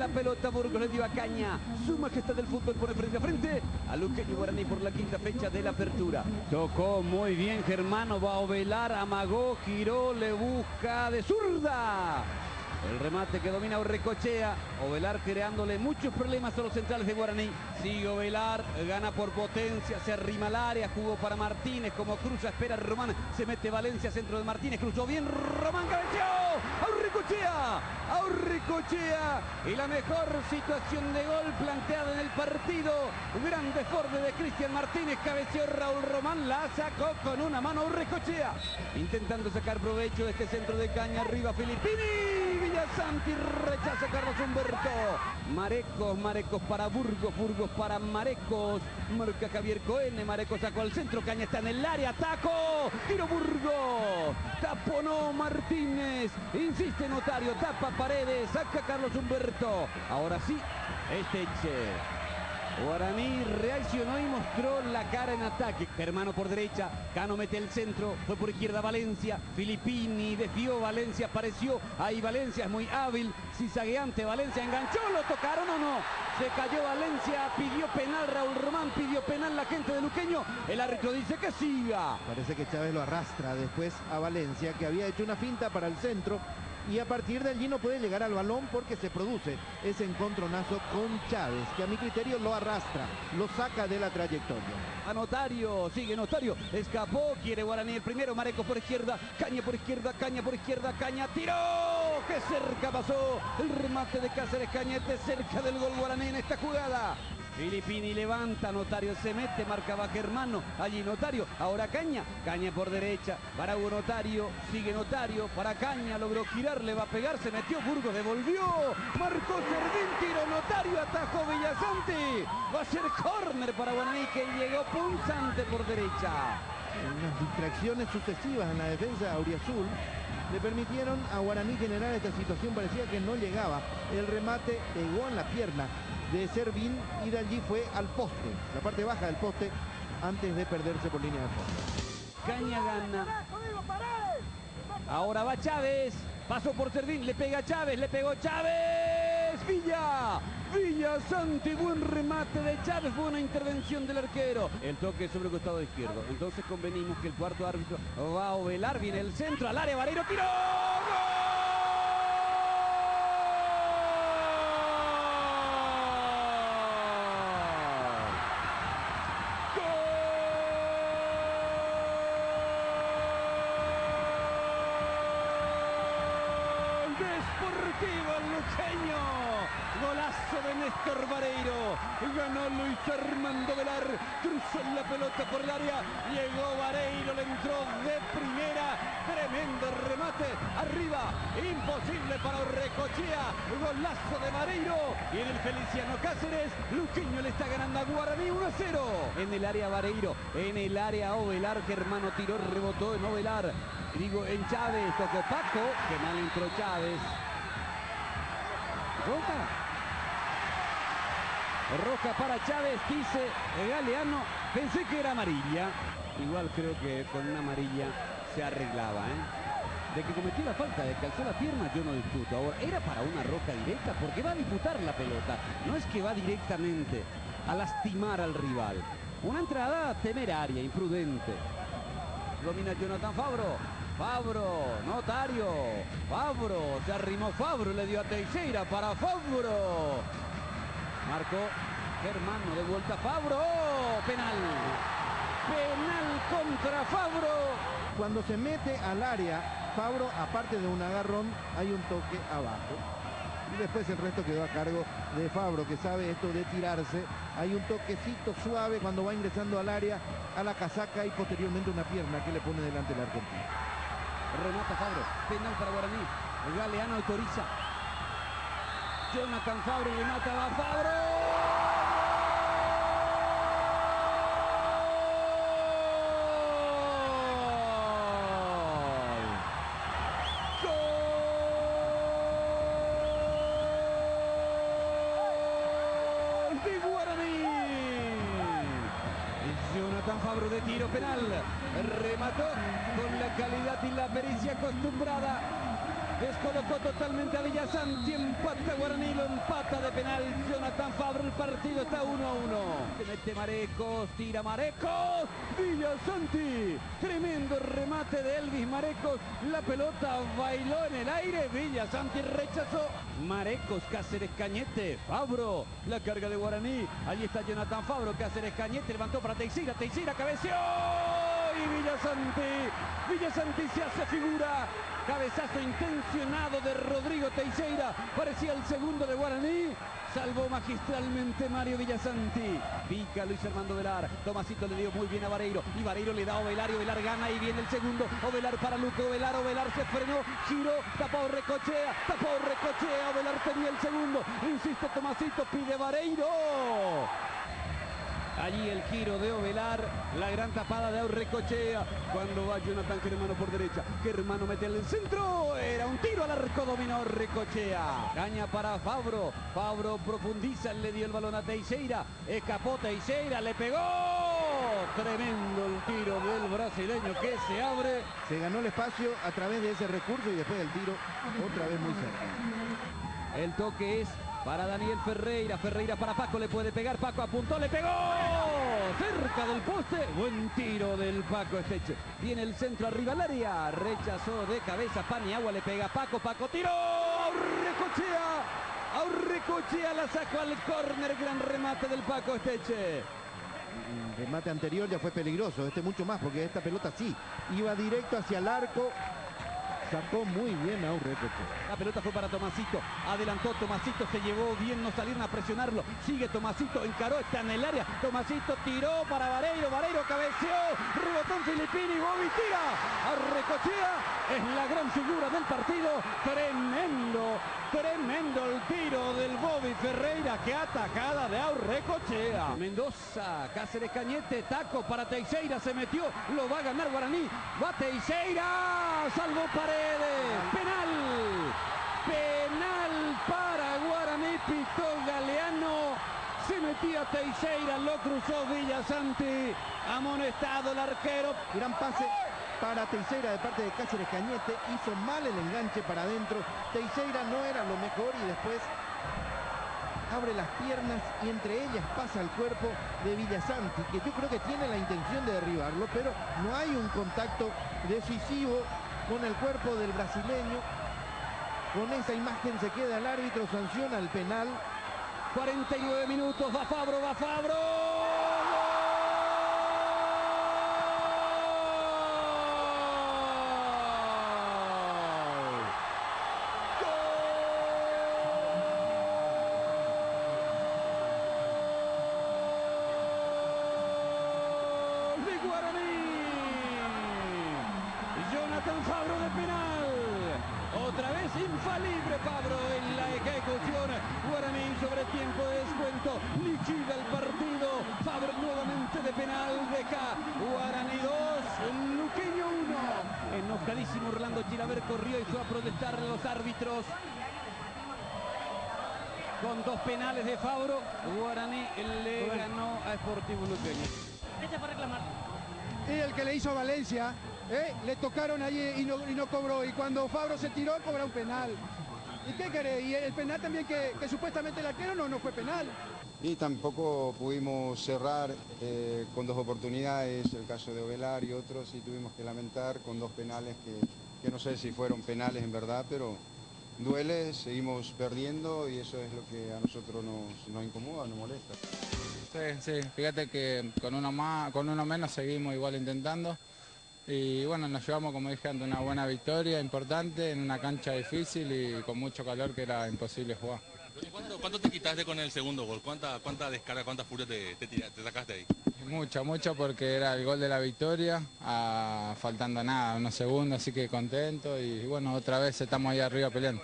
la pelota, Burgos le dio a Caña. Su majestad del fútbol pone frente a frente a Luqueño Guaraní por la quinta fecha de la apertura. Tocó muy bien Germano, va a Ovelar, amagó, giró, le busca de zurda. El remate que domina Urrecochea. Ovelar creándole muchos problemas a los centrales de Guaraní. Sigue Ovelar, gana por potencia, se arrima al área, jugó para Martínez, como cruza, espera Román, se mete Valencia, centro de Martínez, cruzó bien, Román cabeció, a Urrecochea, y la mejor situación de gol planteada en el partido. Gran desborde de Cristian Martínez, cabeció Raúl Román, la sacó con una mano Urrecochea, intentando sacar provecho de este centro de Caña, arriba Filippini, Villasanti rechaza Carlos Humberto. Marecos para Burgos para Marecos, marca Javier Coene, Marecos sacó al centro, Caña está en el área, taco, tiro Burgos, taponó Martínez, insiste Notario, tapa Paredes, saca Carlos Humberto, ahora sí, Esteche. Guaraní reaccionó y mostró la cara en ataque. Germano por derecha, Cano mete el centro, fue por izquierda Valencia, Filippini desvió, Valencia apareció, ahí Valencia es muy hábil, cizagueante, Valencia enganchó, ¿lo tocaron o no? Se cayó Valencia, pidió penal Raúl Román, pidió penal la gente de Luqueño, el árbitro dice que siga. Parece que Chávez lo arrastra después a Valencia, que había hecho una finta para el centro, y a partir de allí no puede llegar al balón porque se produce ese encontronazo con Chávez, que a mi criterio lo arrastra, lo saca de la trayectoria. A Notario, sigue Notario, escapó, quiere Guaraní el primero, Marecos por izquierda, Caña por izquierda, Caña tiró, que cerca pasó, el remate de Cáceres, Cañete cerca del gol Guaraní en esta jugada. Filippini levanta, Notario se mete, marcaba Germano, allí Notario, ahora Caña por derecha, para Hugo Notario, sigue Notario, para Caña, logró girar, le va a pegar, se metió, Burgos devolvió, marcó Servín, tiro Notario, atajó Villasanti, va a ser córner para Guaraní que llegó punzante por derecha. Unas distracciones sucesivas en la defensa auriazul le permitieron a Guaraní generar esta situación, parecía que no llegaba, el remate pegó en la pierna de Servín y de allí fue al poste, la parte baja del poste, antes de perderse por línea de fondo. Caña gana. Ahora va Chávez, pasó por Servín, le pega Chávez, le pegó Chávez, Villasanti, buen remate de Chávez, buena intervención del arquero. El toque sobre el costado izquierdo, entonces convenimos que el cuarto árbitro va a Ovelar, viene el centro, al área, Vareiro, tiró, ¡gol! Deportivo Luqueño, golazo de Néstor Vareiro, ganó Luis Armando Velar, cruzó la pelota por el área, llegó Vareiro, le entró de primera, tremendo remate, arriba, imposible para Urrecochea, golazo de Vareiro, y en el Feliciano Cáceres, Luqueño le está ganando a Guaraní 1-0, en el área Vareiro, en el área Ovelar, Germano tiró, rebotó en Ovelar, digo en Chávez, tocó Paco, que mal entró Chávez. Roja para Chávez, dice Galeano, pensé que era amarilla. Igual creo que con una amarilla se arreglaba, De que cometió la falta, de que alzó la pierna, yo no discuto. Ahora, era para una roja directa porque va a disputar la pelota. No es que va directamente a lastimar al rival. Una entrada temeraria, imprudente. Domina Jonathan Fabro, Notario, Fabro, se arrimó Fabro, le dio a Teixeira para Fabro. Marcó Germano, de vuelta Fabro, penal contra Fabro. Cuando se mete al área, Fabro, aparte de un agarrón, hay un toque abajo. Y después el resto quedó a cargo de Fabro, que sabe esto de tirarse. Hay un toquecito suave cuando va ingresando al área, a la casaca y posteriormente una pierna que le pone delante el argentino. Remata Fabro, penal para Guaraní. El Galeano autoriza. Jonathan Fabro remata, va Fabro. ¡Gol de Guaraní! Jonathan Fabro de tiro penal. Remató con la calidad y la pericia acostumbrada. Descolocó totalmente a Villasanti, empata Guaraní, lo empata de penal Jonathan Fabro, el partido está 1-1. Se mete Marecos, tira Marecos, Villasanti, tremendo remate de Elvis Marecos, la pelota bailó en el aire, Villasanti rechazó, Marecos, Cáceres Cañete, Fabro, la carga de Guaraní, allí está Jonathan Fabro, Cáceres Cañete, levantó para Teixeira, Teixeira cabeceó y Villasanti se hace figura. Cabezazo intencionado de Rodrigo Teixeira, parecía el segundo de Guaraní, salvó magistralmente Mario Villasanti. Pica Luis Armando Ovelar, Tomasito le dio muy bien a Vareiro, y Vareiro le da a Ovelar, y Ovelar gana, y viene el segundo, Ovelar para Luque, Ovelar se frenó, giró, tapó Recochea, Ovelar tenía el segundo, insiste Tomasito, pide Vareiro. Allí el giro de Ovelar, la gran tapada de Aurrecochea, cuando va Jonathan Germano por derecha, Germano mete el centro, era un tiro al arco, dominó Recochea, caña para Fabro, Fabro profundiza, le dio el balón a Teixeira, escapó Teixeira, le pegó, tremendo el tiro del brasileño que se abre. Se ganó el espacio a través de ese recurso y después del tiro otra vez muy cerca. El toque es para Daniel Ferreira, Ferreira para Paco, le puede pegar, Paco apuntó, le pegó, cerca del poste, buen tiro del Paco Esteche, viene el centro arriba al área, rechazó de cabeza, Paniagua, le pega Paco, Paco tiró, Aurrecochea la sacó al córner, gran remate del Paco Esteche. El remate anterior ya fue peligroso, este mucho más, porque esta pelota sí, iba directo hacia el arco. Sacó muy bien a Aurrecochea. La pelota fue para Tomasito, adelantó Tomasito, se llevó bien, no salieron a presionarlo, sigue Tomasito, encaró, está en el área, Tomasito tiró para Vareiro, Vareiro cabeceó, rebotó en Filippini, Bobby tira, Aurrecochea es la gran figura del partido, tremendo el tiro del Bobby Ferreira, que atajada de Aurrecochea. Mendoza, Cáceres Cañete, taco para Teixeira, se metió, lo va a ganar Guaraní, va Teixeira, salvó Paredes, penal para Guaraní, pitó Galeano, se metía Teixeira, lo cruzó Villasanti, amonestado el arquero. Gran pase para Teixeira de parte de Cáceres Cañete, hizo mal el enganche para adentro, Teixeira no era lo mejor y después abre las piernas y entre ellas pasa el cuerpo de Villasanti, que yo creo que tiene la intención de derribarlo, pero no hay un contacto decisivo con el cuerpo del brasileño. Con esa imagen se queda el árbitro, sanciona el penal. 49 minutos, va Fabro, Jonathan Fabro de penal, otra vez infalible Fabro en la ejecución, Guaraní sobre tiempo de descuento, liquida el partido, Fabro nuevamente de penal, deja Guaraní 2, Luqueño 1, enojadísimo Orlando Chilaver corrió y fue a protestar a los árbitros. Con dos penales de Fabro, Guaraní le ganó a Sportivo Luqueño. ¿Qué te fue a reclamar? Y el que le hizo a Valencia, le tocaron allí y no cobró. Y cuando Fabro se tiró, cobra un penal. ¿Y qué querés? Y el penal también que supuestamente el arquero no fue penal. Y tampoco pudimos cerrar con dos oportunidades, el caso de Ovelar y otros, y tuvimos que lamentar con dos penales que no sé si fueron penales en verdad, pero duele, seguimos perdiendo y eso es lo que a nosotros nos incomoda, nos molesta. Sí, fíjate que con uno menos seguimos igual intentando y bueno, nos llevamos, como dije antes, una buena victoria importante en una cancha difícil y con mucho calor que era imposible jugar. ¿Cuánto te quitaste con el segundo gol? ¿Cuánta descarga, cuánta furia te sacaste ahí? Mucho, porque era el gol de la victoria, faltando nada, unos segundos, así que contento y bueno, otra vez estamos ahí arriba peleando.